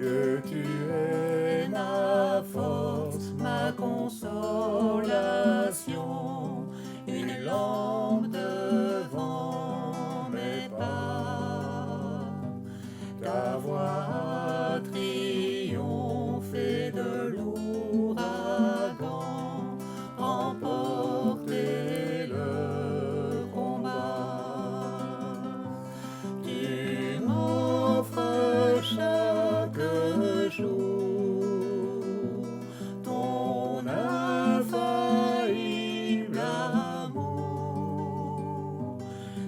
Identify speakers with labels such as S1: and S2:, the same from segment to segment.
S1: Dieu, tu es ma force, ma consolation, une lampe devant mes pas. Ta voix a triomphé de l'ouragan, remporté le combat. Tu m'offres chaque jour ton infaillible amour,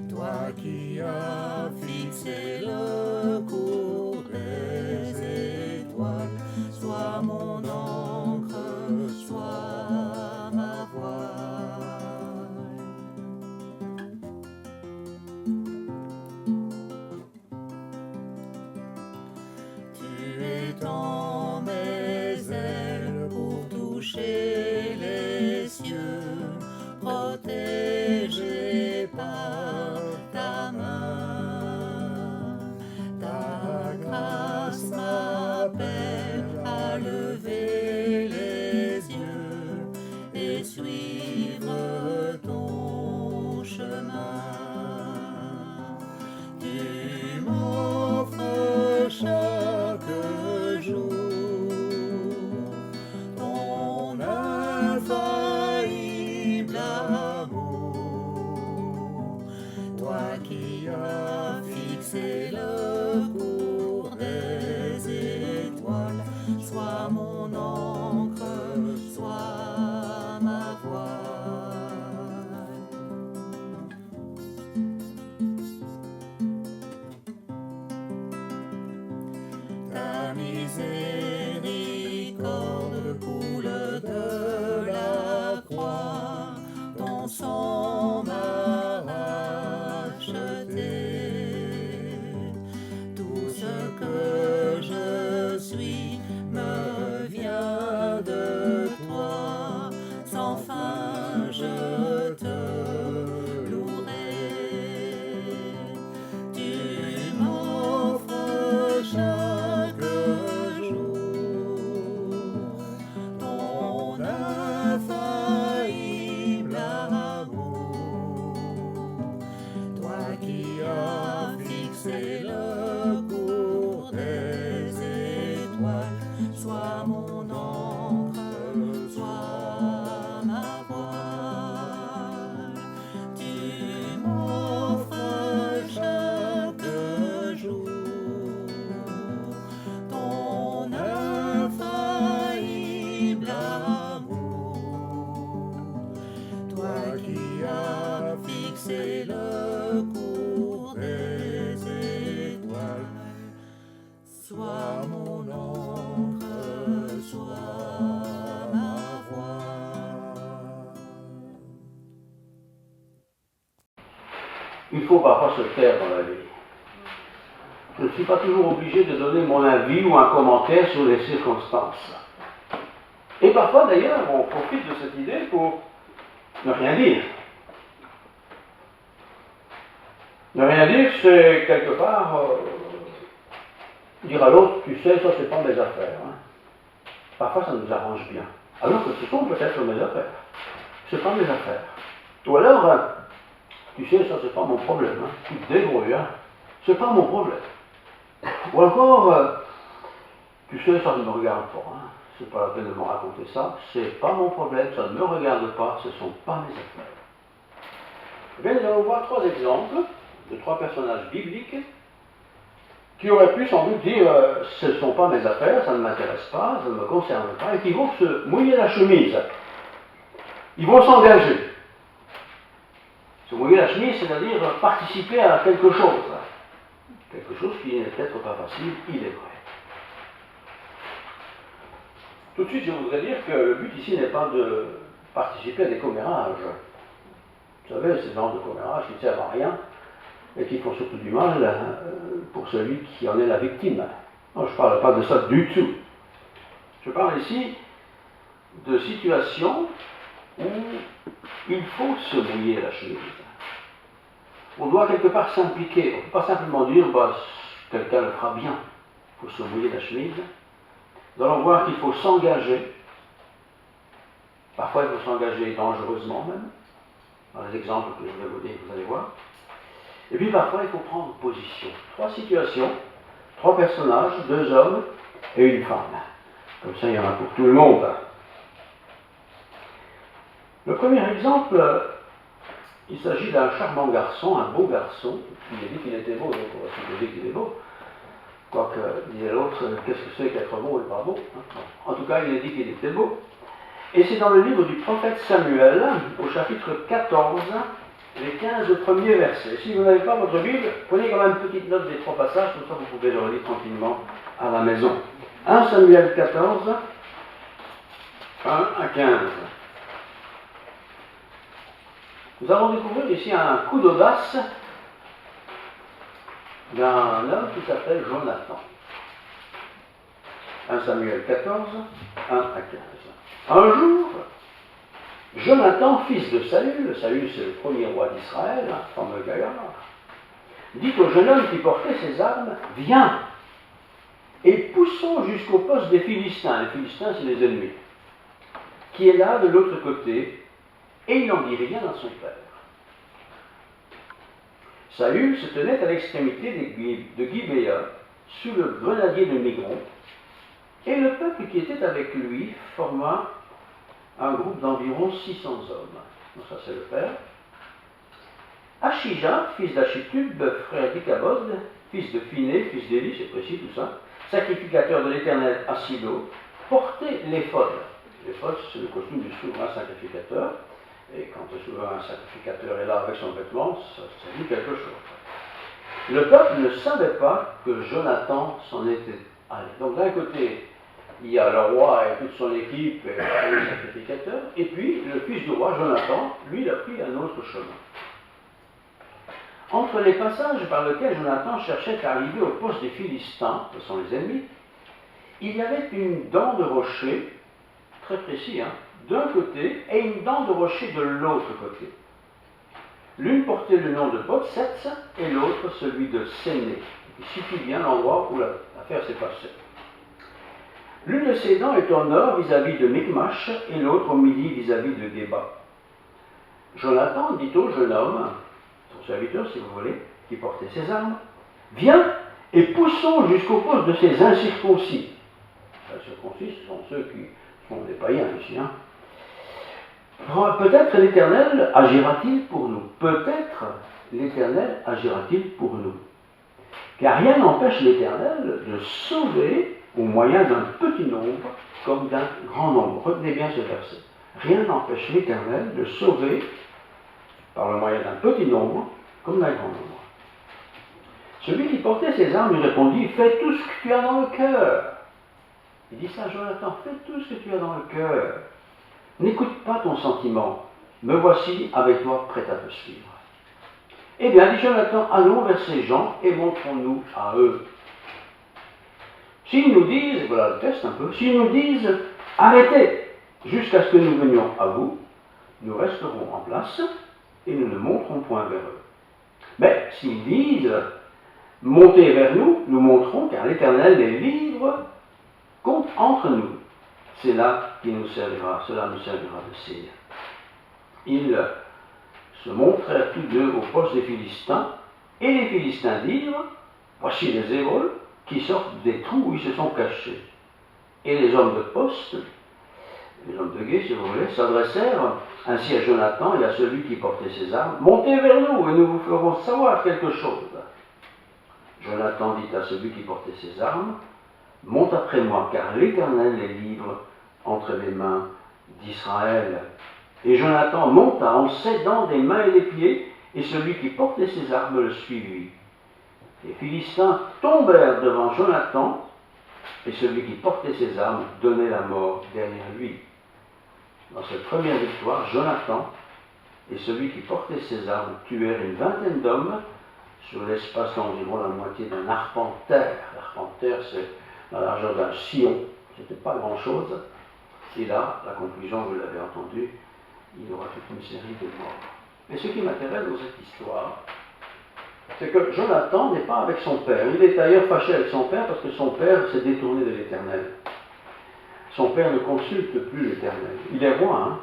S1: toi qui as fixé le cours des étoiles, sois mon encre, sois ma voile. Tu étends mes ailes pour toucher les cieux, protégé par ta main. Ta grâce m'appelle à lever les yeux et suivre ton chemin. Tu m'offres chaque jour ton infaillible amour, toi qui as fixé le cours des étoiles, sois mon encre, sois ma voile. Ta miséricorde coule de la croix, ton sang m'a racheté. Tout ce que je suis me vient de toi, sans fin je te louerai. Tu m'offres chaque jour ton infaillible amour, toi qui as fixé le cours des étoiles, sois mon encre, sois ma voile. Tu m'offres chaque jour ton infaillible amour, toi qui as fixé le cours des étoiles, sois mon encre, sois ma voile.
S2: Il faut parfois se taire dans la vie. Je ne suis pas toujours obligé de donner mon avis ou un commentaire sur les circonstances. Et parfois d'ailleurs, on profite de cette idée pour ne rien dire. Ne rien dire, c'est quelque part dire à l'autre, tu sais, ça c'est pas mes affaires. Hein. Parfois ça nous arrange bien. Alors que ce sont peut-être mes affaires. C'est pas mes affaires. Ou alors, tu sais, ça c'est pas mon problème. Hein. Tu te débrouilles, hein. C'est pas mon problème. Ou encore, tu sais, ça ne me regarde pas. Hein. C'est pas la peine de me raconter ça. C'est pas mon problème, ça ne me regarde pas, ce sont pas mes affaires. Eh bien, nous allons voir trois exemples de trois personnages bibliques qui auraient pu sans doute dire ce ne sont pas mes affaires, ça ne m'intéresse pas, ça ne me concerne pas, et qui vont se mouiller la chemise. Ils vont s'engager. Se mouiller la chemise, c'est-à-dire participer à quelque chose. Quelque chose qui n'est peut-être pas facile, il est vrai. Tout de suite, je voudrais dire que le but ici n'est pas de participer à des commérages. Vous savez, ces genres de commérages qui ne servent à rien et qui font surtout du mal pour celui qui en est la victime. Non, je ne parle pas de ça du tout. Je parle ici de situations où il faut se mouiller la chemise. On doit quelque part s'impliquer. On ne peut pas simplement dire bah, quelqu'un le fera bien. il faut se mouiller la chemise. Nous allons voir qu'il faut s'engager. Parfois, il faut s'engager dangereusement même, dans les exemples que je vais vous dire, vous allez voir. Et puis parfois, il faut prendre position. 3 situations, 3 personnages, 2 hommes et une femme. Comme ça, il y en a pour tout le monde. Le premier exemple, il s'agit d'un charmant garçon, un beau garçon. Il a dit qu'il était beau, donc on va supposer qu'il est beau. Quoique, disait l'autre, qu'est-ce que c'est qu'être beau et pas beau, hein? En tout cas, il a dit qu'il était beau. Et c'est dans le livre du prophète Samuel, au chapitre 14, les 15 premiers versets. Si vous n'avez pas votre Bible, prenez quand même une petite note des 3 passages, comme ça vous pouvez le relire tranquillement à la maison. 1 Samuel 14, 1 à 15. Nous allons découvrir ici un coup d'audace d'un homme qui s'appelle Jonathan. 1 Samuel 14, 1 à 15. Un jour, Jonathan, fils de Saül c'est le premier roi d'Israël, un fameux gaillard, dit au jeune homme qui portait ses armes, « Viens, et poussons jusqu'au poste des Philistins. » Les Philistins, c'est les ennemis. Qui est là de l'autre côté, et il n'en dit rien à son père. Saül se tenait à l'extrémité de Gibéa, sous le grenadier de Migron, et le peuple qui était avec lui forma un groupe d'environ 600 hommes. Donc ça c'est le père. Achija, fils d'Achitub, frère d'Ichabod, fils de Phiné, fils d'Élie, c'est précis tout ça, sacrificateur de l'Éternel à Silo, portait l'éphod. L'éphod, c'est le costume du souverain sacrificateur. Et quand le souverain sacrificateur est là avec son vêtement, ça dit quelque chose. Le peuple ne savait pas que Jonathan s'en était allé. Donc d'un côté, il y a le roi et toute son équipe et le sacrificateur, et puis le fils du roi, Jonathan, lui, il a pris un autre chemin. Entre les passages par lesquels Jonathan cherchait à arriver au poste des Philistins, ce sont les ennemis, il y avait une dent de rocher, très précis, d'un côté, et une dent de rocher de l'autre côté. L'une portait le nom de Botsets, et l'autre celui de Séné. Il suffit bien l'endroit où l'affaire s'est passée. L'une de ces dents est au nord vis-à-vis de Michmash, et l'autre au midi vis-à-vis de Géba. Jonathan dit au jeune homme, son serviteur si vous voulez, qui portait ses armes, « Viens et poussons jusqu'au poste de ces incirconcis. » Les incirconcis, ce sont ceux qui sont des païens ici. Peut-être l'Éternel agira-t-il pour nous. Peut-être l'Éternel agira-t-il pour nous. Car rien n'empêche l'Éternel de sauver au moyen d'un petit nombre comme d'un grand nombre. Retenez bien ce verset. Rien n'empêche l'Éternel de sauver par le moyen d'un petit nombre comme d'un grand nombre. Celui qui portait ses armes lui répondit, « Fais tout ce que tu as dans le cœur. » Il dit ça à Jonathan, « Fais tout ce que tu as dans le cœur. N'écoute pas ton sentiment. Me voici avec toi prêt à te suivre. » Eh bien, dit Jonathan, allons vers ces gens et montrons-nous à eux. S'ils nous disent, voilà le test un peu, s'ils nous disent, arrêtez, jusqu'à ce que nous venions à vous, nous resterons en place et nous ne monterons point vers eux. Mais s'ils disent, montez vers nous, nous monterons, car l'Éternel les livre entre nous. C'est là qu'il nous servira, cela nous servira de signe. Ils se montrèrent tous deux au poste des Philistins, et les Philistins dirent, voici les Hébreux qui sortent des trous où ils se sont cachés. Et les hommes de poste, les hommes de guet, si vous voulez, s'adressèrent ainsi à Jonathan et à celui qui portait ses armes, montez vers nous et nous vous ferons savoir quelque chose. Jonathan dit à celui qui portait ses armes, monte après moi, car l'Éternel les livre entre les mains d'Israël. Et Jonathan monta en s'aidant des mains et des pieds, et celui qui portait ses armes le suivit. Les Philistins tombèrent devant Jonathan, et celui qui portait ses armes donnait la mort derrière lui. Dans cette première victoire, Jonathan et celui qui portait ses armes tuèrent une vingtaine d'hommes sur l'espace d'environ la moitié d'un arpentaire. L'arpentaire, c'est la largeur d'un sillon. C'était pas grand-chose. Et là, la conclusion, vous l'avez entendu, il y aura toute une série de morts. Mais ce qui m'intéresse dans cette histoire, c'est que Jonathan n'est pas avec son père. Il est d'ailleurs fâché avec son père parce que son père s'est détourné de l'Éternel. Son père ne consulte plus l'Éternel. Il est roi, hein.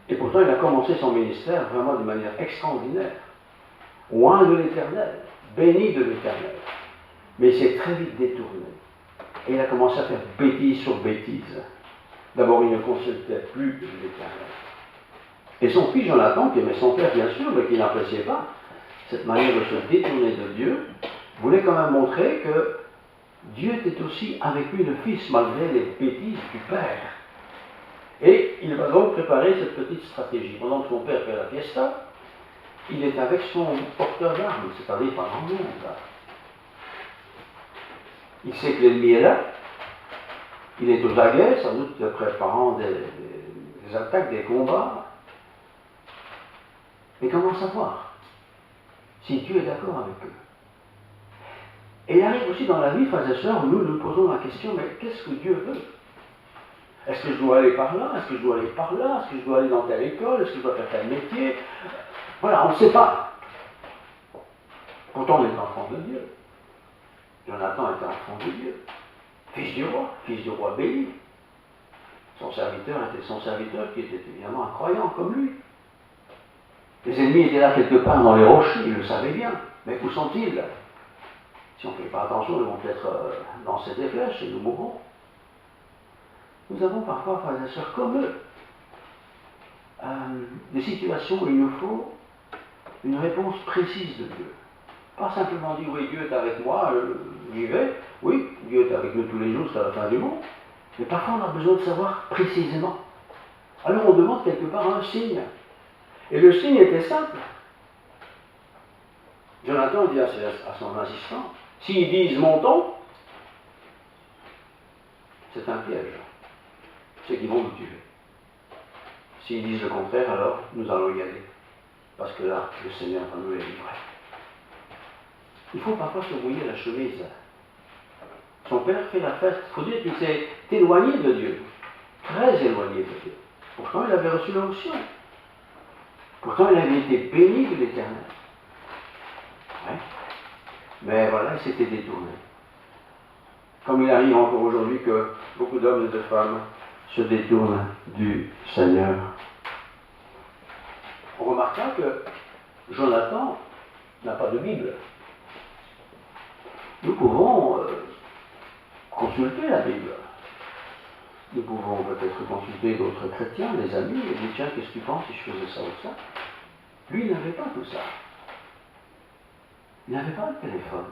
S2: Et pourtant il a commencé son ministère vraiment de manière extraordinaire. Loin de l'Éternel, béni de l'Éternel. Mais il s'est très vite détourné. Et il a commencé à faire bêtise sur bêtise. D'abord, il ne consultait plus l'Éternel. Et son fils Jonathan, qui aimait son père bien sûr, mais qui n'appréciait pas cette manière de se détourner de Dieu, voulait quand même montrer que Dieu était aussi avec lui, le fils, malgré les bêtises du père. Et il va donc préparer cette petite stratégie. Pendant que son père fait la fiesta, il est avec son porteur d'armes, c'est-à-dire pas grand monde. Il sait que l'ennemi est là. Il est aux aguets, sans doute préparant des attaques, des combats. Mais comment savoir si Dieu est d'accord avec eux? Et il arrive aussi dans la vie, frères et sœurs, où nous nous posons la question, mais qu'est-ce que Dieu veut? Est-ce que je dois aller par là? Est-ce que je dois aller par là? Est-ce que je dois aller dans telle école? Est-ce que je dois faire tel métier? Voilà, on ne sait pas. Pourtant, on est enfant de Dieu. Jonathan était enfant de Dieu. Fils du roi béni. Son serviteur était son serviteur qui était évidemment un croyant comme lui. Les ennemis étaient là quelque part dans les rochers, ils le savaient bien. Mais où sont-ils? Si on ne fait pas attention, ils vont peut-être lancer des flèches et nous mourrons. Nous avons parfois, frères et sœurs, comme eux, des situations où il nous faut une réponse précise de Dieu. Pas simplement dire, oui, Dieu est avec moi, j'y vais. Oui, Dieu est avec nous tous les jours jusqu'à la fin du monde. Mais parfois, on a besoin de savoir précisément. Alors, on demande quelque part un signe. Et le signe était simple. Jonathan dit à son assistant, s'ils disent montons, c'est un piège. C'est qu'ils vont nous tuer. S'ils disent le contraire, alors nous allons y aller. Parce que là, le Seigneur va nous les livrer. Il faut parfois se mouiller la chemise. Son père fait la fête. Il faut dire qu'il s'est éloigné de Dieu. Très éloigné de Dieu. Pourtant, il avait reçu l'onction. Pourtant, il avait été béni de l'Éternel. Ouais. Mais voilà, il s'était détourné. Comme il arrive encore aujourd'hui que beaucoup d'hommes et de femmes se détournent du Seigneur. On remarquera que Jonathan n'a pas de Bible. Nous pouvons consulter la Bible. Nous pouvons peut-être consulter d'autres chrétiens, des amis, et dire tiens, qu'est-ce que tu penses si je faisais ça ou ça? Lui, il n'avait pas tout ça. Il n'avait pas de téléphone.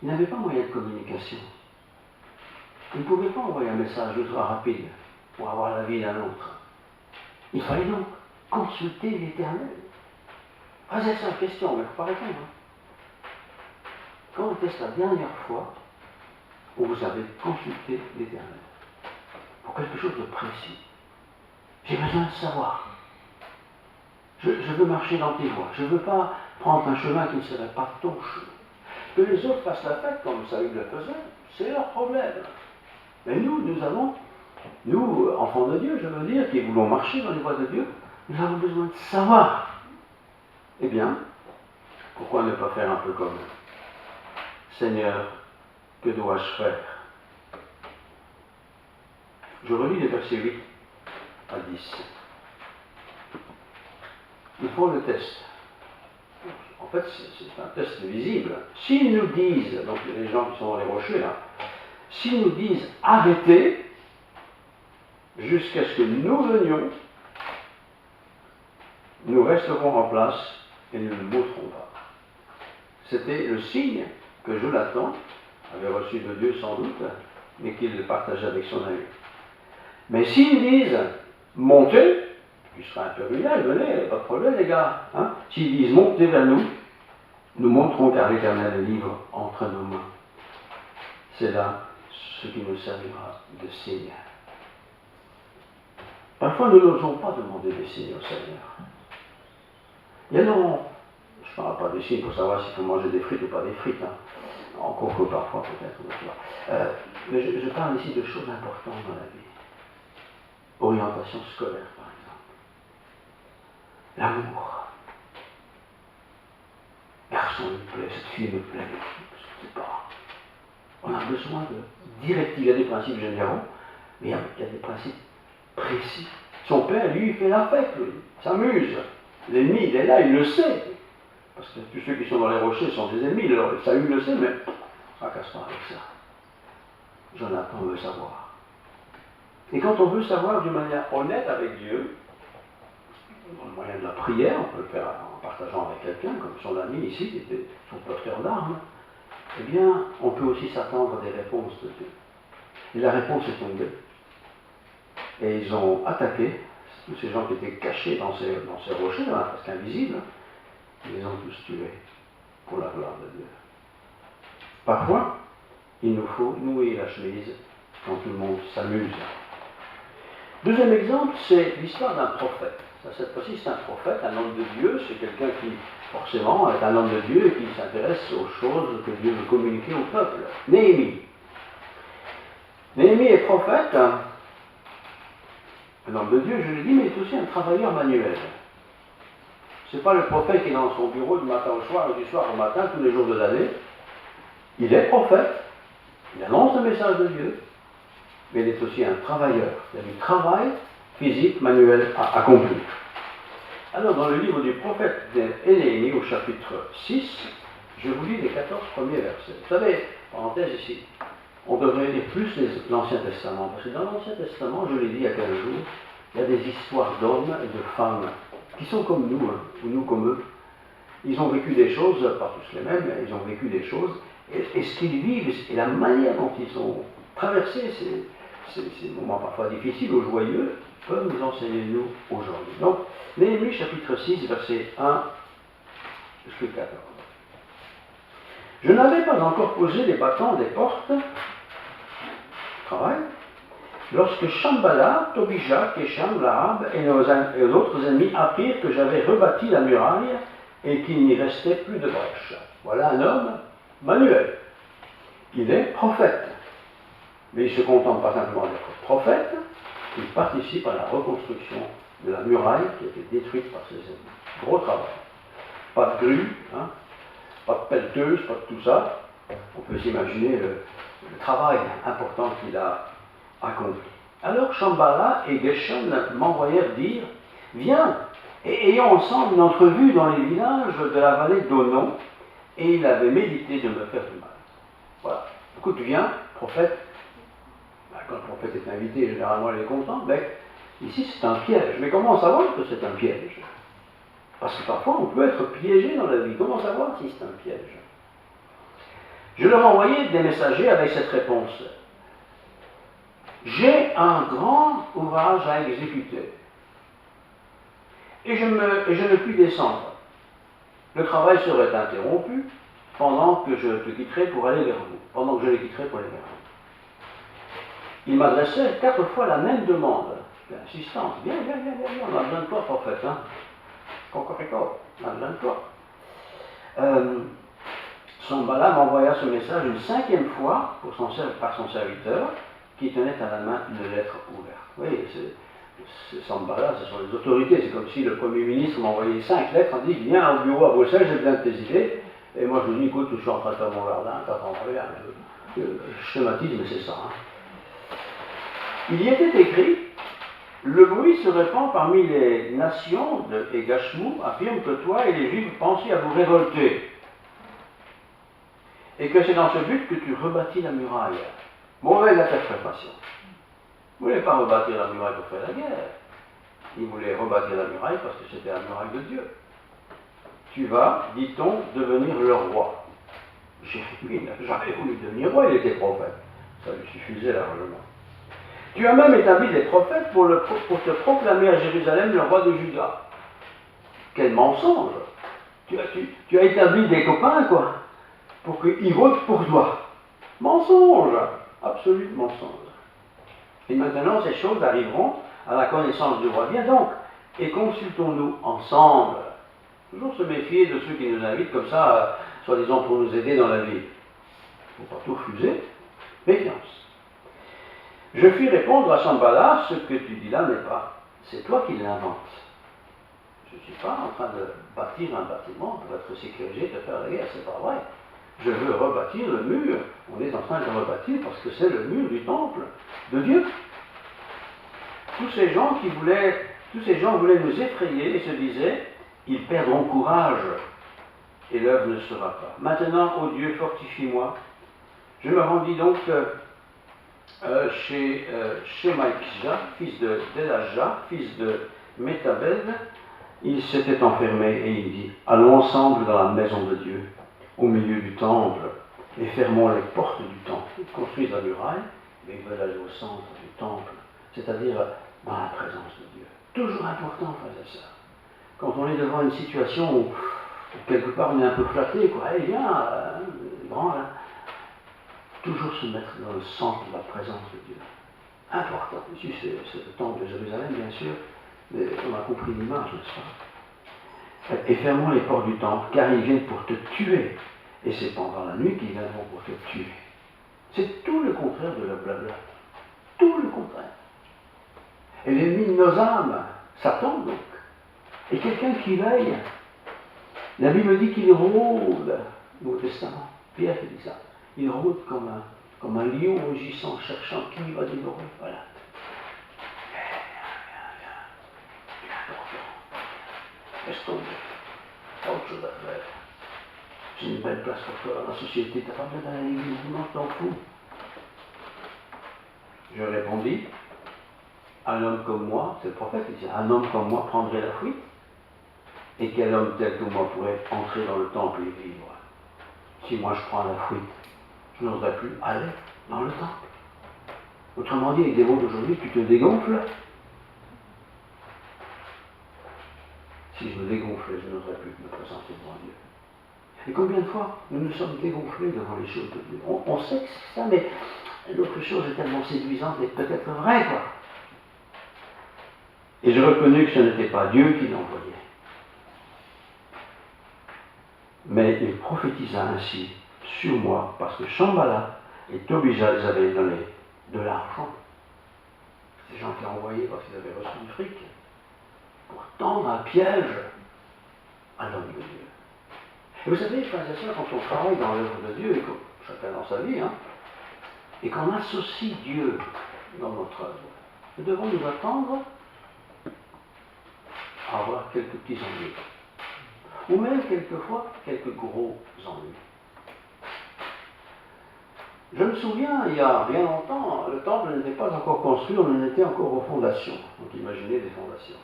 S2: Il n'avait pas moyen de communication. Il ne pouvait pas envoyer un message ultra rapide pour avoir l'avis d'un autre. Il fallait donc consulter l'Éternel. Posez ça en question, mais il ne faut pas répondre. Quand est-ce la dernière fois où vous avez consulté l'Éternel pour quelque chose de précis? J'ai besoin de savoir. Je veux marcher dans tes voies. Je ne veux pas prendre un chemin qui ne serait pas ton chemin. Que les autres fassent la fête comme Saül le faisait, c'est leur problème. Mais nous avons, enfants de Dieu, je veux dire, qui voulons marcher dans les voies de Dieu, nous avons besoin de savoir. Eh bien, pourquoi ne pas faire un peu comme eux? Seigneur, que dois-je faire? Je relis les versets 8 à 10. Ils font le test. En fait, c'est un test visible. S'ils nous disent, donc les gens qui sont dans les rochers là, s'ils nous disent arrêtez jusqu'à ce que nous venions, nous resterons en place et nous ne bougerons pas. C'était le signe que Jonathan avait reçu de Dieu sans doute, mais qu'il partageait avec son ami. Mais s'ils disent montez, il sera un peu ruineux, venez, pas de problème les gars. Hein? S'ils disent montez vers nous, nous montrons car l'Éternel est libre entre nos mains. C'est là ce qui nous servira de signe. Parfois nous n'osons pas demander des signes au Seigneur. Et non, je ne parle pas des signes pour savoir s'il faut manger des frites ou pas des frites. Hein. Encore que parfois peut-être. Mais je parle ici de choses importantes dans la vie. Orientation scolaire par exemple. L'amour. garçon me plaît, cette fille me plaît, je ne sais pas. On a besoin de directives. Il y a des principes généraux, mais il y a des principes précis. Son père, lui, il fait la fête, lui, il s'amuse. L'ennemi, il est là, il le sait. Parce que tous ceux qui sont dans les rochers sont des ennemis, Saül le sait, mais ça ne casse pas avec ça. Jonathan veut savoir. Et quand on veut savoir d'une manière honnête avec Dieu, dans le moyen de la prière, on peut le faire en partageant avec quelqu'un, comme son ami ici, qui était son porteur d'armes, eh bien, on peut aussi s'attendre à des réponses de Dieu. Et la réponse est tombée. Et ils ont attaqué tous ces gens qui étaient cachés dans ces rochers, là, presque invisibles. Ils les ont tous tués pour la gloire de Dieu. Parfois, il nous faut nouer la chemise quand tout le monde s'amuse. Deuxième exemple, c'est l'histoire d'un prophète. Cette fois-ci, c'est un prophète, un homme de Dieu, c'est quelqu'un qui, forcément, est un homme de Dieu et qui s'intéresse aux choses que Dieu veut communiquer au peuple. Néhémie. Néhémie est prophète, un homme de Dieu, je l'ai dit, mais il est aussi un travailleur manuel. Ce n'est pas le prophète qui est dans son bureau du matin au soir et du soir au matin, tous les jours de l'année. Il est prophète, il annonce le message de Dieu, mais il est aussi un travailleur. Il y a du travail physique, manuel à accomplir. Alors, dans le livre du prophète Néhémie, au chapitre 6, je vous lis les 14 premiers versets. Vous savez, parenthèse ici, on devrait lire plus l'Ancien Testament, parce que dans l'Ancien Testament, je l'ai dit il y a 15 jours, il y a des histoires d'hommes et de femmes qui sont comme nous, ou nous comme eux. Ils ont vécu des choses, pas tous les mêmes, mais ils ont vécu des choses, et ce qu'ils vivent, et la manière dont ils ont traversé ces moments parfois difficiles ou joyeux, peuvent nous enseigner, nous, aujourd'hui. Donc, Néhémie, chapitre 6, verset 1 jusqu'à 14. Je n'avais pas encore posé les battants des portes, travail, lorsque Shambhala, Tobija, Kécham, Lahab et nos autres ennemis apprirent que j'avais rebâti la muraille et qu'il n'y restait plus de brèche. Voilà un homme manuel. Il est prophète. Mais il ne se contente pas simplement d'être prophète, il participe à la reconstruction de la muraille qui a été détruite par ses ennemis. Gros travail. Pas de grue, pas de pelleteuse, pas de tout ça. On peut s'imaginer le travail important qu'il a accompli. Alors Shambhala et Geshem m'envoyèrent dire, viens, et ayons ensemble une entrevue dans les villages de la vallée d'Onon, et il avait médité de me faire du mal. Voilà. Écoute, viens, prophète. Quand le prophète est invité, généralement il est content, mais ici c'est un piège. Mais comment savoir que c'est un piège? Parce que parfois on peut être piégé dans la vie. Comment savoir si c'est un piège? Je leur envoyais des messagers avec cette réponse. J'ai un grand ouvrage à exécuter. Et je ne puis descendre. Le travail serait interrompu pendant que je te quitterai pour aller vers vous. Pendant que je les quitterai pour aller vers vous. Il m'adressait 4 fois la même demande. Insistance. Viens, on a besoin de toi, prophète. Encore, on a besoin de toi. Shambhala m'envoya ce message une 5e fois par son serviteur, qui tenait à la main une lettre ouverte. Vous voyez, Shambhala, ce sont les autorités. C'est comme si le Premier ministre m'envoyait 5 lettres, on dit, viens au bureau à Bruxelles, j'ai besoin de tes idées. Et moi je lui dis, écoute, je suis en train de faire mon jardin, t'attends rien. Je schématise, mais c'est ça. Il y était écrit, le bruit se répand parmi les nations, et Gashmou affirme que toi et les Juifs pensaient à vous révolter. Et que c'est dans ce but que tu rebâtis la muraille. Mauvaise interprétation. Vous ne voulez pas rebâtir la muraille pour faire la guerre. Il voulait rebâtir la muraille parce que c'était la muraille de Dieu. Tu vas, dit-on, devenir le roi. Jérémie n'a jamais voulu devenir roi, il était prophète. Ça lui suffisait largement. Tu as même établi des prophètes pour te proclamer à Jérusalem le roi de Juda. Quel mensonge! Tu as établi des copains, quoi, pour qu'ils votent pour toi. Mensonge! Absolu mensonge. Et maintenant, ces choses arriveront à la connaissance du roi. Viens donc, et consultons-nous ensemble. Toujours se méfier de ceux qui nous invitent comme ça, soi-disant pour nous aider dans la vie. Il ne faut pas tout refuser. Méfiance. Je fis répondre à Shambhala, ce que tu dis là n'est pas. C'est toi qui l'inventes. Je ne suis pas en train de bâtir un bâtiment pour être sécurisé de faire la guerre, c'est pas vrai. Je veux rebâtir le mur. On est en train de le rebâtir parce que c'est le mur du temple de Dieu. Tous ces gens voulaient nous effrayer et se disaient, ils perdront courage et l'œuvre ne sera pas. Maintenant, ô Dieu, fortifie-moi. Je me rendis donc chez Malkija, fils de Delajah, fils de Métabed. Il s'était enfermé et il dit, allons ensemble dans la maison de Dieu, au milieu du temple, et fermons les portes du temple. Ils construisent la muraille, mais ils veulent aller au centre du temple, c'est-à-dire dans la présence de Dieu. Toujours important, frères et sœurs. Quand on est devant une situation où quelque part on est un peu flatté, quoi, eh bien, grand là, toujours se mettre dans le centre de la présence de Dieu. Important. Ici, c'est le temple de Jérusalem, bien sûr, mais on a compris l'image, n'est-ce pas? Et fermons les portes du temple, car ils viennent pour te tuer. Et c'est pendant la nuit qu'ils viendront pour te tuer. C'est tout le contraire de leur blabla. Tout le contraire. Et l'ennemi de nos âmes, Satan donc, est quelqu'un qui veille. La Bible dit qu'il rôde, Nouveau Testament. Pierre qui dit ça. Il rôde comme un lion rugissant, cherchant qui va dévorer. Voilà. Laisse tomber. Pas autre chose à faire. C'est une belle place pour toi dans la société. Tu n'as pas besoin d'aller à l'église, non, je t'en fous. Je répondis, un homme comme moi, c'est le prophète qui dit, un homme comme moi prendrait la fuite. Et quel homme tel que moi pourrait entrer dans le temple et vivre? Si moi je prends la fuite, je n'oserais plus aller dans le temple. Autrement dit, avec des mots d'aujourd'hui, tu te dégonfles. Si je me dégonflais, je n'oserais plus me présenter devant Dieu. Et combien de fois nous nous sommes dégonflés devant les choses de Dieu? On sait que c'est ça, mais l'autre chose est tellement séduisante et peut-être vraie, quoi. Et je reconnus que ce n'était pas Dieu qui l'envoyait. Mais il prophétisa ainsi sur moi, parce que Shambhala et Tobija les avaient donné de l'argent. Ces gens qui ont envoyé parce qu'ils avaient reçu du fric, pour tendre un piège à l'homme de Dieu. Et vous savez, frères et sœurs, quand on travaille dans l'œuvre de Dieu, et chacun dans sa vie, et qu'on associe Dieu dans notre œuvre, nous devons nous attendre à avoir quelques petits ennuis. Ou même quelquefois quelques gros ennuis. Je me souviens, il y a bien longtemps, le temple n'était pas encore construit, on en était encore aux fondations. Donc imaginez des fondations.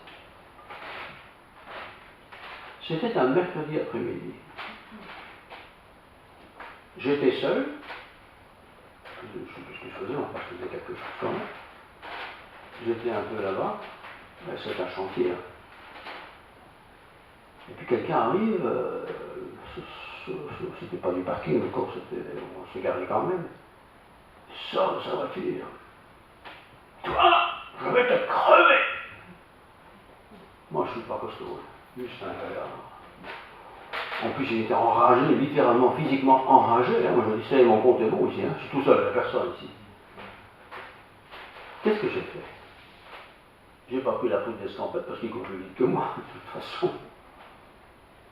S2: C'était un mercredi après-midi. J'étais seul, je ne sais plus ce que je faisais, enfin je faisais quelque chose quand même. J'étais un peu là-bas, ben, c'est un chantier. Et puis quelqu'un arrive, c'était pas du parking, encore on se garait quand même. Il sort de sa voiture. Toi, je vais te crever! Moi je suis pas costaud, lui c'est un gars. En plus il était enragé, littéralement, physiquement enragé. Moi je dis ça, mon compte est bon ici, je suis tout seul, il n'y a personne ici. Qu'est-ce que j'ai fait? J'ai pas pris la poudre d'escampette parce qu'il court plus vite que moi, de toute façon.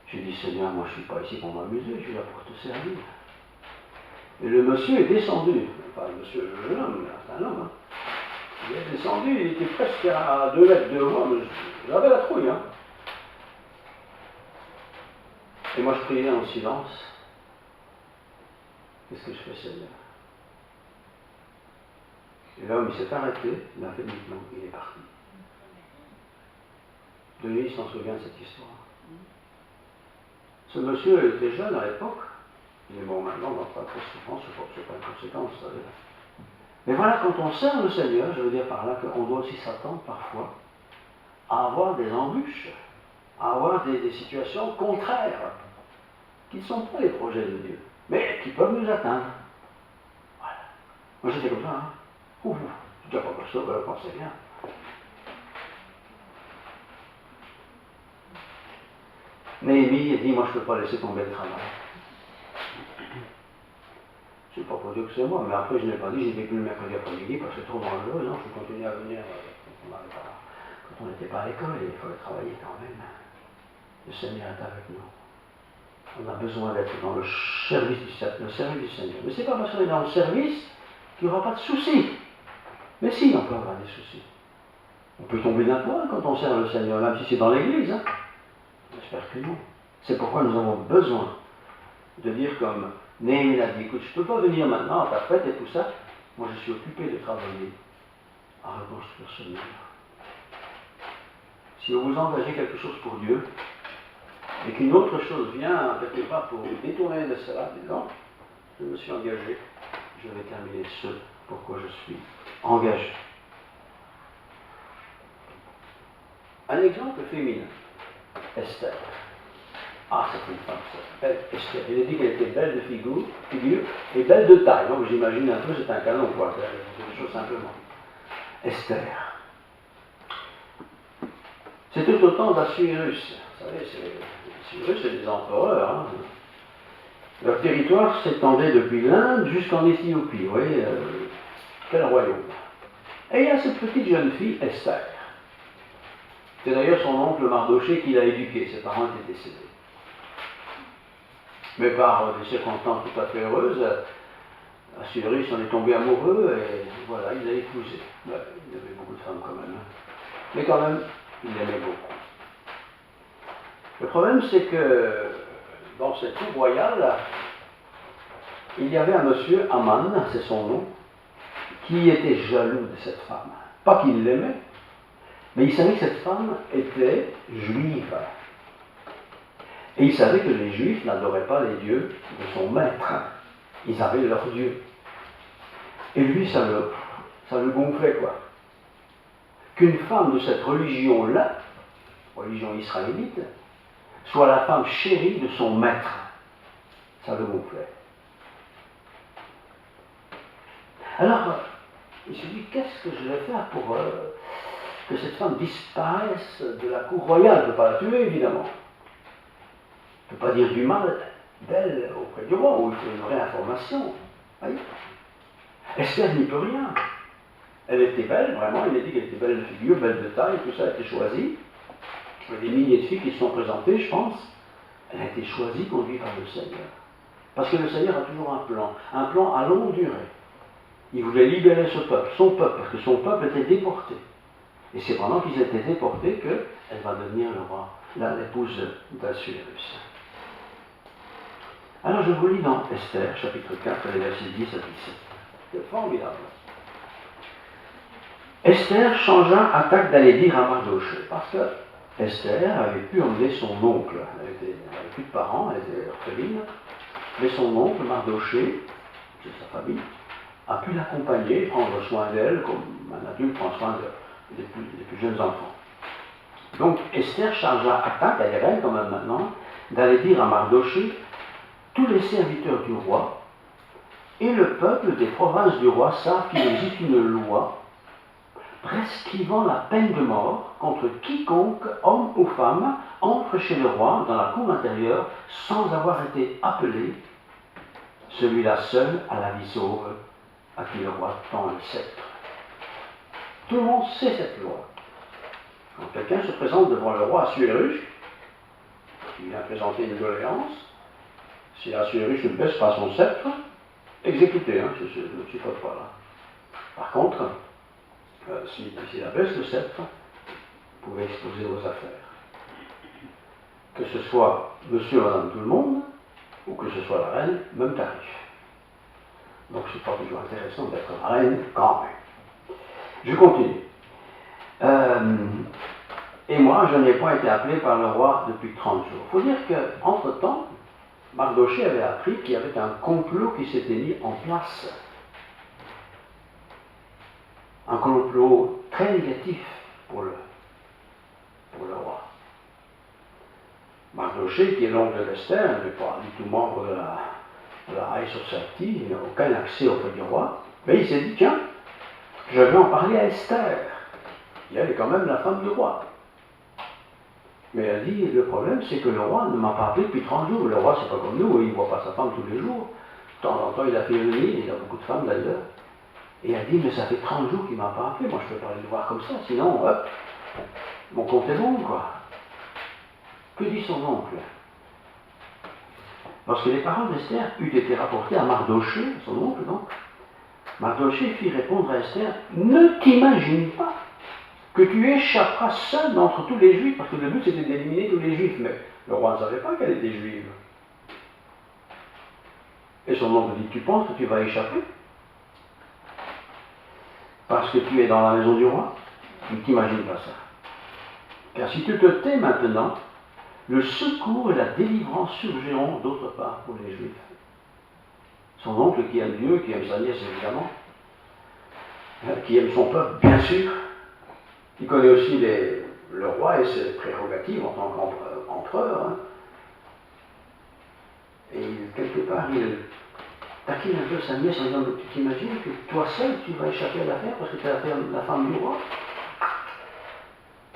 S2: J'ai dit, Seigneur, moi je ne suis pas ici pour m'amuser, je suis là pour te servir. Et le monsieur est descendu, enfin le monsieur, le jeune homme, c'est un homme, il est descendu, il était presque à 2 mètres de moi, mais j'avais la trouille. Et moi je priais en silence. Qu'est-ce que je fais, Seigneur? Et l'homme il s'est arrêté, il m'a fait demi-tour, il est parti. Denis s'en souvient de cette histoire. Ce monsieur était jeune à l'époque, il est mort maintenant dans pas de conséquence, c'est pas une conséquence, vous savez. Mais voilà, quand on sert le Seigneur, je veux dire par là qu'on doit aussi s'attendre parfois à avoir des embûches, à avoir des situations contraires, qui ne sont pas les projets de Dieu, mais qui peuvent nous atteindre. Voilà. Moi j'étais comme ça, Ouh, je ne dis pas comme ça, vous le pensez bien. Néhémie a dit, moi je ne peux pas laisser tomber le travail. C'est pas pour dire que c'est moi, mais après je n'ai pas dit, j'y vais plus le mercredi après-midi parce que c'est trop dangereux, non, je continuer à venir quand on n'était pas à l'école, et il fallait travailler quand même. Le Seigneur est avec nous. On a besoin d'être dans le service du Seigneur. Mais ce n'est pas parce qu'on est dans le service qu'il n'y aura pas de soucis. Mais si, on peut avoir des soucis. On peut tomber d'un toit quand on sert le Seigneur, même si c'est dans l'église. Hein. J'espère que non. C'est pourquoi nous avons besoin de dire comme Néhémie l'a dit, écoute, je ne peux pas venir maintenant à ta fête et tout ça. Moi, je suis occupé de travailler à reconstruire ce mur. Si vous vous engagez quelque chose pour Dieu, et qu'une autre chose vient quelque part pour vous détourner de cela, disons, je me suis engagé, je vais terminer ce pourquoi je suis engagé. Un exemple féminin, Esther. Ah, c'est une femme, ça. Esther. Il a dit qu'elle était belle de figure et belle de taille. Donc j'imagine un peu, c'est un canon, quoi. C'est des choses simplement. Esther. C'est tout autant d'Assuérus. Vous savez, Assuérus, c'est des empereurs. Hein. Leur territoire s'étendait depuis l'Inde jusqu'en Éthiopie. Vous voyez, quel royaume. Et il y a cette petite jeune fille, Esther. C'est d'ailleurs son oncle Mardoché qui l'a éduquée. Ses parents étaient décédés. Mais par des circonstances tout à fait heureuses, Assuérus en est tombé amoureux et voilà, il l'a épousé. Ouais, il avait beaucoup de femmes quand même. Hein. Mais quand même, il l'aimait beaucoup. Le problème, c'est que dans cette cour royale, il y avait un monsieur, Aman, c'est son nom, qui était jaloux de cette femme. Pas qu'il l'aimait, mais il savait que cette femme était juive. Et il savait que les Juifs n'adoraient pas les dieux de son maître. Ils avaient leur Dieu. Et lui, ça le gonflait, quoi. Qu'une femme de cette religion-là, religion israélite, soit la femme chérie de son maître. Ça le gonflait. Alors, il se dit, qu'est-ce que je vais faire pour que cette femme disparaisse de la cour royale? Je ne peux pas la tuer, évidemment. Je ne peux pas dire du mal d'elle auprès du roi, où il faut une vraie information. Voyez, Esther n'y peut rien. Elle était belle, vraiment, il a dit qu'elle était belle de figure, belle de taille, tout ça a été choisi. Il y a des milliers de filles qui se sont présentées, je pense. Elle a été choisie, conduite par le Seigneur. Parce que le Seigneur a toujours un plan à longue durée. Il voulait libérer ce peuple, son peuple, parce que son peuple était déporté. Et c'est pendant qu'ils étaient déportés qu'elle va devenir le roi, l'épouse d'Assuérus. Alors je vous lis dans Esther, chapitre 4, les versets 10 à 17. C'est formidable. Esther changea attaque d'aller dire à Mardoché, parce que Esther avait pu emmener son oncle. Elle n'avait plus de parents, elle était orpheline, mais son oncle, Mardoché, c'est sa famille, a pu l'accompagner, prendre soin d'elle, comme un adulte prend soin des plus jeunes enfants. Donc Esther chargea attaque, elle est reine quand même maintenant, d'aller dire à Mardoché, tous les serviteurs du roi et le peuple des provinces du roi savent qu'il existe une loi prescrivant la peine de mort contre quiconque, homme ou femme, entre chez le roi dans la cour intérieure sans avoir été appelé, celui-là seul a la vie sauve, à qui le roi tend le sceptre. Tout le monde sait cette loi. Quand quelqu'un se présente devant le roi Assuérus, il vient présenter une doléance, si Assuérus ne baisse pas son sceptre, exécuté, hein, je ne chipote pas là. Par contre, s'il abaisse le sceptre, vous pouvez exposer vos affaires. Que ce soit monsieur ou madame tout le monde, ou que ce soit la reine, même tarif. Donc c'est pas toujours intéressant d'être la reine quand même. Je continue. Et moi, je n'ai pas été appelé par le roi depuis 30 jours. Il faut dire qu'entre-temps, Mardoché avait appris qu'il y avait un complot qui s'était mis en place. Un complot très négatif pour le roi. Mardoché, qui est l'oncle d'Esther, n'est pas du tout membre de la High Society, il n'a aucun accès auprès du roi, mais il s'est dit, tiens, je vais en parler à Esther. Et elle est quand même la femme du roi. Mais elle dit, le problème c'est que le roi ne m'a pas appelé depuis 30 jours. Le roi c'est pas comme nous, il ne voit pas sa femme tous les jours. De temps en temps il a fait venir, il a beaucoup de femmes d'ailleurs. Et elle dit, mais ça fait 30 jours qu'il ne m'a pas appelé, moi je peux pas aller le voir comme ça, sinon, hop, mon compte est bon, quoi. Que dit son oncle? Lorsque les paroles d'Esther eurent été rapportées à Mardochée, son oncle donc, Mardochée fit répondre à Esther, ne t'imagine pas que tu échapperas seul d'entre tous les Juifs, parce que le but c'était d'éliminer tous les Juifs, mais le roi ne savait pas qu'elle était juive. Et son oncle dit, tu penses que tu vas échapper? Parce que tu es dans la maison du roi? Ne t'imagine pas ça. Car si tu te tais maintenant, le secours et la délivrance surgiront d'autre part pour les Juifs. Son oncle qui aime Dieu, qui aime sa nièce évidemment, qui aime son peuple bien sûr, qui connaît aussi le roi et ses prérogatives en tant qu'empereur, hein. Et quelque part il taquine un peu sa nièce en disant, tu t'imagines que toi seul tu vas échapper à l'affaire parce que tu es la femme du roi?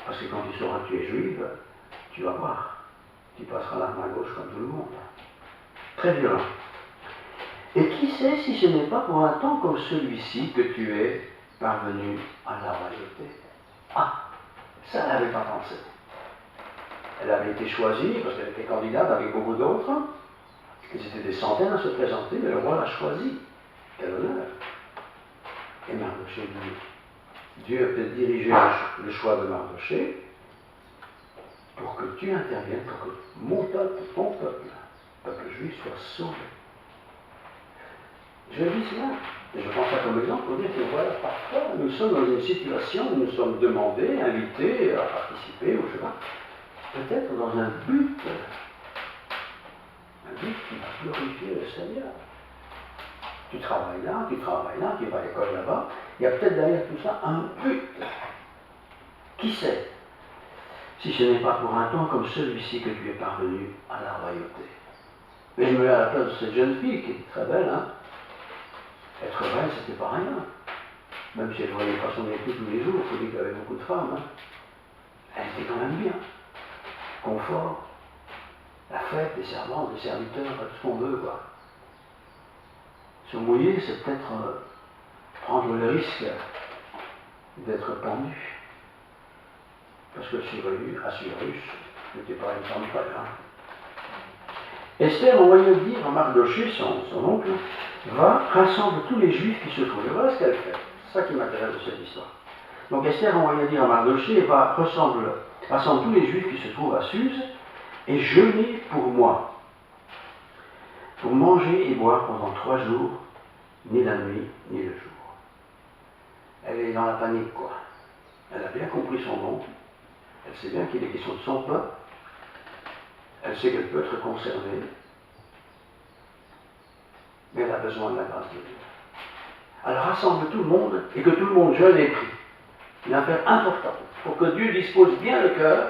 S2: Parce que quand tu sauras que tu es juive, tu vas voir, tu passeras la main gauche comme tout le monde. Très violent. Et qui sait si ce n'est pas pour un temps comme celui-ci que tu es parvenu à la royauté? Ah, ça elle n'avait pas pensé. Elle avait été choisie parce qu'elle était candidate avec beaucoup d'autres. Ils étaient des centaines à se présenter, mais le roi l'a choisie. Quel honneur! Et Mardochée dit, Dieu a peut-être dirigé le choix de Mardochée pour que tu interviennes, pour que mon peuple, ton peuple, le peuple juif, soit sauvé. Je dis cela, et je prends ça comme exemple pour dire que voilà, parfois nous sommes dans une situation où nous sommes demandés, invités à participer au chemin, peut-être dans un but qui va glorifier le Seigneur. Tu travailles là, tu vas à l'école là-bas, il y a peut-être derrière tout ça un but. Qui sait si ce n'est pas pour un temps comme celui-ci que tu es parvenu à la royauté. Mais je me mets à la place de cette jeune fille qui est très belle, hein. Être belle, c'était pas rien. Même si elle voyait pas son époux tous les jours, il faut dire qu'il y avait beaucoup de femmes. Hein. Elle était quand même bien. Confort, la fête, des servantes, des serviteurs, tout ce qu'on veut, quoi. Se mouiller, c'est peut-être prendre le risque d'être pendu. Parce que Assuérus n'était pas une femme folle. Hein. Esther envoya dire à Mardochée, son oncle, va, rassemble tous les juifs qui se trouvent. Et voilà ce qu'elle fait. C'est ça qui m'intéresse de cette histoire. Donc Esther envoya dire à Mardochée, va, rassemble tous les juifs qui se trouvent à Suse, et jeûnez pour moi, pour manger et boire pendant 3 jours, ni la nuit, ni le jour. Elle est dans la panique, quoi. Elle a bien compris son oncle. Elle sait bien qu'il est question de son peuple. Elle sait qu'elle peut être concernée. Mais elle a besoin de la grâce de Dieu. Elle rassemble tout le monde et que tout le monde jeûne et prie. Une affaire importante pour que Dieu dispose bien le cœur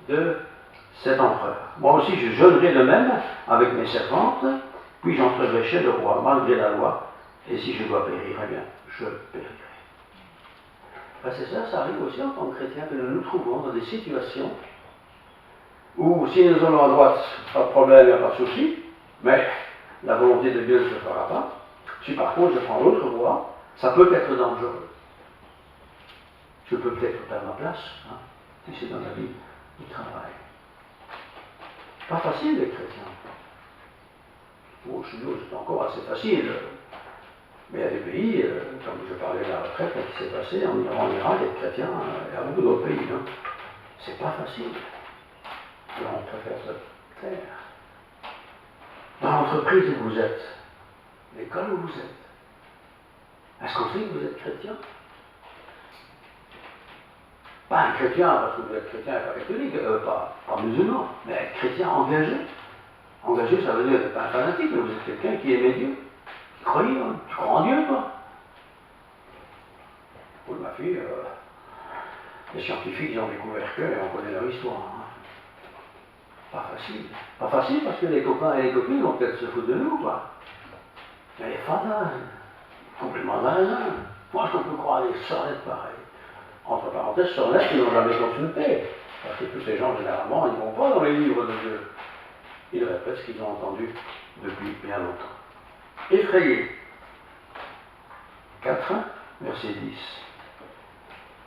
S2: de cet empereur. Moi aussi, je jeûnerai de même avec mes servantes, puis j'entrerai chez le roi malgré la loi, et si je dois périr, eh bien, je périrai. Ben c'est ça, ça arrive aussi en tant que chrétien que nous nous trouvons dans des situations où si nous allons à droite, pas de problème, il n'y a pas de souci, mais la volonté de Dieu ne se fera pas. Si par contre je prends l'autre voie, ça peut être dangereux. Je peux peut-être perdre ma place, hein, si c'est dans la vie du travail. Pas facile d'être chrétien. Bon, chez nous, c'est encore assez facile. Mais il y a des pays, comme je parlais de la retraite, qui s'est passé en Irak, être chrétien, il y a beaucoup d'autres pays. Hein. C'est pas facile. Alors on préfère se taire. Dans l'entreprise où vous êtes, l'école où vous êtes, est-ce qu'on sait que vous êtes chrétien? Pas un chrétien parce que vous êtes chrétien et pas catholique, pas musulman, mais être chrétien engagé. Engagé, ça veut dire que pas un fanatique, mais vous êtes quelqu'un qui aimait Dieu. Tu crois en Dieu, toi? Pour ma fille, les scientifiques ils ont découvert que, et on connaît leur histoire. Hein. Pas facile. Pas facile parce que les copains et les copines vont peut-être se foutre de nous, quoi. Mais les fantasmes, complètement zinzin. Moi, je peux croire des sornettes pareilles. Entre parenthèses, sornettes qui n'ont jamais consulté. Parce que tous ces gens, généralement, ils ne vont pas dans les livres de Dieu. Ils répètent ce qu'ils ont entendu depuis bien longtemps. Effrayé. 4, verset 10.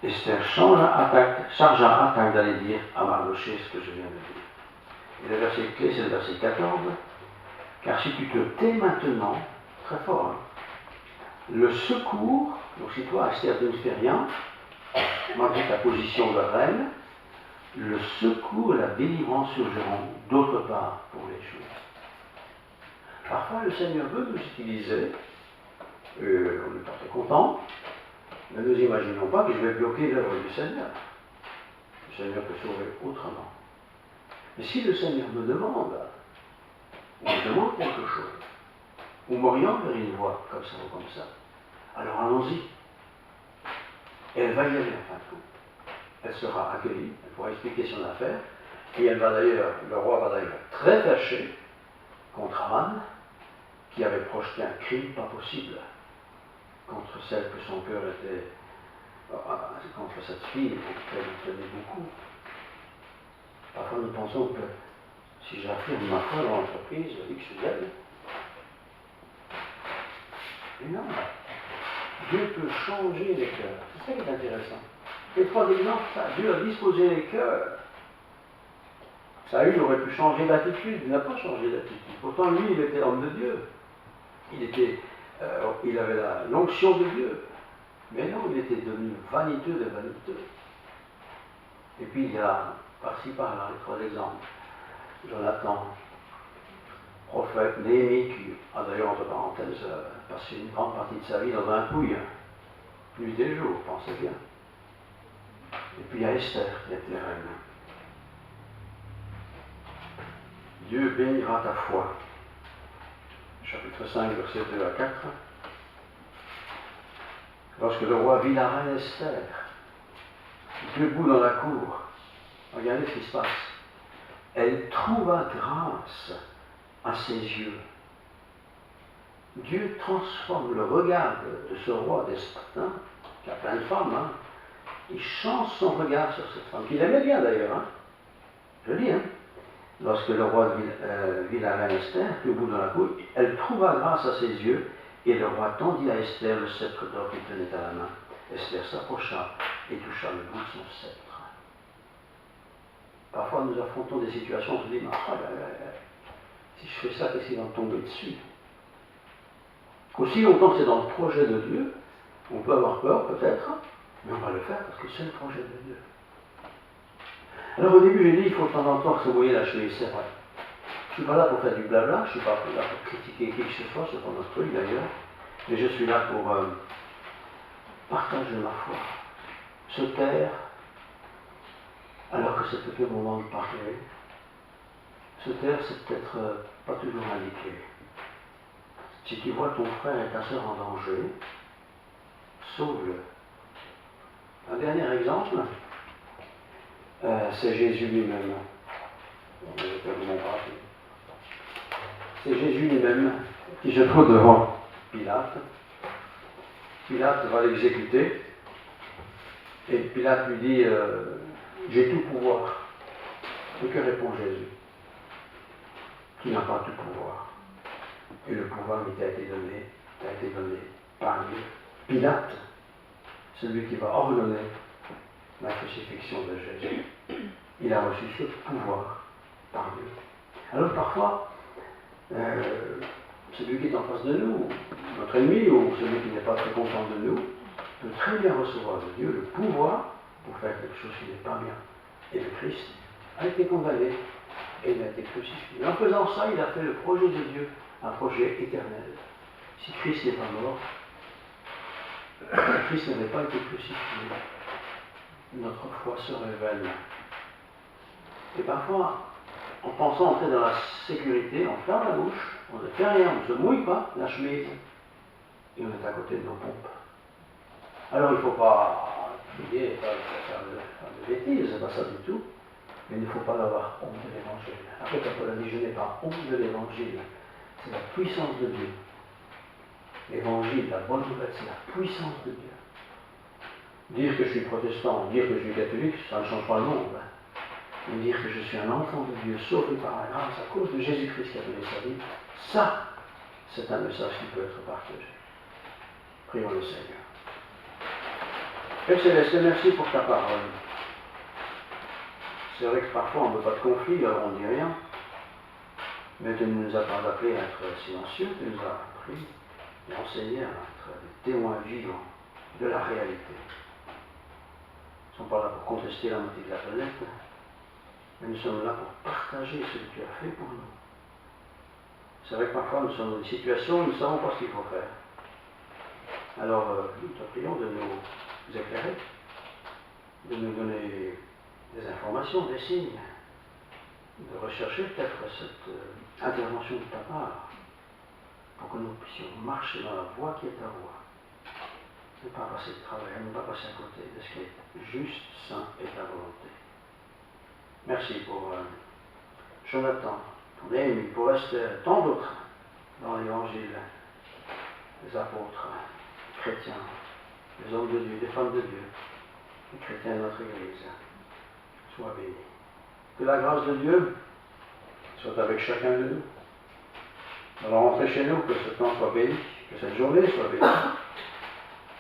S2: Esther chargea Attaque d'aller dire à Mardochée ce que je viens de dire. Et le verset clé, c'est le verset 14. Car si tu te tais maintenant, très fort, hein, le secours, donc si toi, Esther, tu ne fais rien, malgré ta position de reine, le secours et la délivrance surgiront d'autre part pour les choses. Parfois, le Seigneur veut nous utiliser, on est pas très content, mais nous imaginons pas que je vais bloquer l'œuvre du Seigneur. Le Seigneur peut sauver autrement. Mais si le Seigneur me demande, ou me demande quelque chose, ou m'oriente vers une voie comme ça ou comme ça, alors allons-y. Et elle va y aller en fin de compte. Elle sera accueillie, elle pourra expliquer son affaire, et elle va d'ailleurs, le roi va d'ailleurs très fâché contre Aman, qui avait projeté un crime pas possible contre celle que son cœur était, contre cette fille qu'elle tenait beaucoup. Parfois nous pensons que si j'affirme ma foi dans l'entreprise, X ou Z, mais non, Dieu peut changer les cœurs. C'est ça qui est intéressant. Les trois exemples, ça, Dieu a disposé les cœurs. Saül aurait pu changer d'attitude, il n'a pas changé d'attitude. Pourtant, lui, il était homme de Dieu. Il avait l'onction de Dieu. Mais non, il était devenu vaniteux de vaniteux. Et puis, il y a par-ci par-là les trois exemples. Jonathan, prophète, Néhémie, qui a d'ailleurs, entre parenthèses, passé une grande partie de sa vie dans un pouille. Nuit et jour, pensez bien. Et puis il y a Esther qui était reine. Dieu bénira ta foi. Chapitre 5, versets 2 à 4. Lorsque le roi vit la reine Esther, debout dans la cour, regardez ce qui se passe. Elle trouva grâce à ses yeux. Dieu transforme le regard de ce roi despotin, qui a plein de femmes, hein. Il change son regard sur cette femme, qu'il aimait bien d'ailleurs. Hein. Je dis, hein. Lorsque le roi vit la reine Esther, debout dans la cour, elle trouva grâce à ses yeux, et le roi tendit à Esther le sceptre d'or qu'il tenait à la main. Esther s'approcha et toucha le bout de son sceptre. Parfois nous affrontons des situations, on se dit, si je fais ça, qu'est-ce qui va me tomber dessus? Aussi longtemps que c'est dans le projet de Dieu, on peut avoir peur peut-être, mais on va le faire parce que c'est le projet de Dieu. Alors au début, j'ai dit, il faut de temps en temps se mouiller la chemise, c'est vrai. Je ne suis pas là pour faire du blabla, je ne suis pas là pour critiquer qui que ce soit, c'est pas notre truc d'ailleurs, mais je suis là pour partager ma foi, se taire, alors que c'est peut-être le moment de parler. Se taire, c'est peut-être pas toujours indiqué. Si tu vois ton frère et ta sœur en danger, sauve-le. Un dernier exemple, c'est Jésus lui-même. C'est Jésus lui-même qui se trouve devant Pilate. Pilate va l'exécuter. Et Pilate lui dit, j'ai tout pouvoir. Et que répond Jésus? Tu n'as pas tout pouvoir. Et le pouvoir qui t'a été donné par Dieu. Pilate, celui qui va ordonner la crucifixion de Jésus. Il a reçu ce pouvoir par Dieu. Alors parfois, celui qui est en face de nous, notre ennemi ou celui qui n'est pas très content de nous, peut très bien recevoir de Dieu le pouvoir pour faire quelque chose qui n'est pas bien. Et le Christ a été condamné et il a été crucifié. En faisant ça, il a fait le projet de Dieu, un projet éternel. Si Christ n'est pas mort, Christ n'avait pas été crucifié, notre foi serait vaine. Et parfois, en pensant entrer dans la sécurité, on ferme la bouche, on ne fait rien, on ne se mouille pas la chemise, et on est à côté de nos pompes. Alors il ne faut pas crier, faire de bêtises, c'est pas ça du tout, mais il ne faut pas avoir honte de l'évangile. Après, quand Paul a dit, je n'ai pas honte de l'évangile, c'est la puissance de Dieu. L'évangile, la bonne nouvelle, c'est la puissance de Dieu. Dire que je suis protestant, dire que je suis catholique, ça ne change pas le monde. Mais dire que je suis un enfant de Dieu, sauvé par la grâce à cause de Jésus-Christ qui a donné sa vie, ça, c'est un message qui peut être partagé. Prions le Seigneur. Père Céleste, merci pour ta parole. C'est vrai que parfois on ne veut pas de conflit, alors on ne dit rien. Mais tu ne nous as pas appelés à être silencieux, tu nous as appris et enseigné à être des témoins vivants de la réalité. Nous ne sommes pas là pour contester la moitié de la planète, mais nous sommes là pour partager ce que tu as fait pour nous. C'est vrai que parfois nous sommes dans des situations où nous ne savons pas ce qu'il faut faire. Alors nous te prions de nous éclairer, de nous donner des informations, des signes, de rechercher peut-être cette intervention de ta part pour que nous puissions marcher dans la voie qui est ta voie. Ne pas passer de travers, ne pas passer à côté de ce qui est juste, saint et ta volonté. Merci pour Jonathan, pour Néhémie, pour Esther, tant d'autres dans l'évangile, les apôtres, les chrétiens, les hommes de Dieu, les femmes de Dieu, les chrétiens de notre Église. Sois bénis. Que la grâce de Dieu soit avec chacun de nous. Alors rentrez chez nous, que ce temps soit béni, que cette journée soit bénie.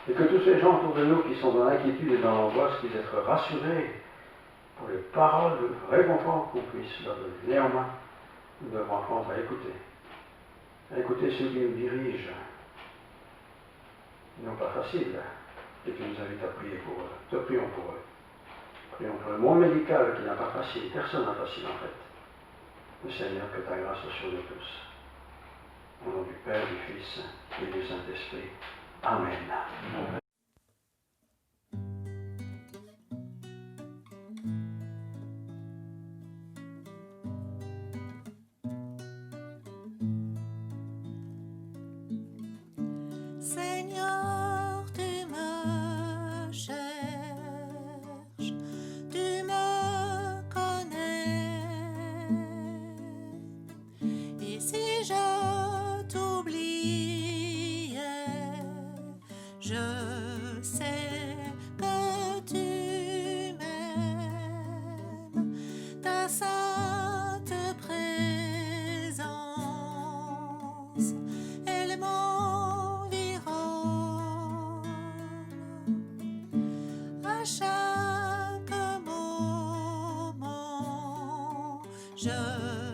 S2: Et que tous ces gens autour de nous qui sont dans l'inquiétude et dans l'angoisse puissent être rassurés pour les paroles de réconfort qu'on puisse leur donner. Néanmoins, nous devons apprendre à écouter. À écouter ceux qui nous dirigent. Ils n'ont pas facile, et qui nous invitent à prier pour eux. Te prions pour eux. Prions pour le monde médical qui n'a pas facile. Personne n'a facile en fait. Le Seigneur, que ta grâce soit sur nous tous. Au nom du Père, du Fils et du Saint-Esprit. Amen. Amen.
S1: Seigneur, tu me cherches, tu me connais. Et si je t'oubliais, je sais que tu m'aimes. Ta sainte présence, elle m'environne. À chaque moment, je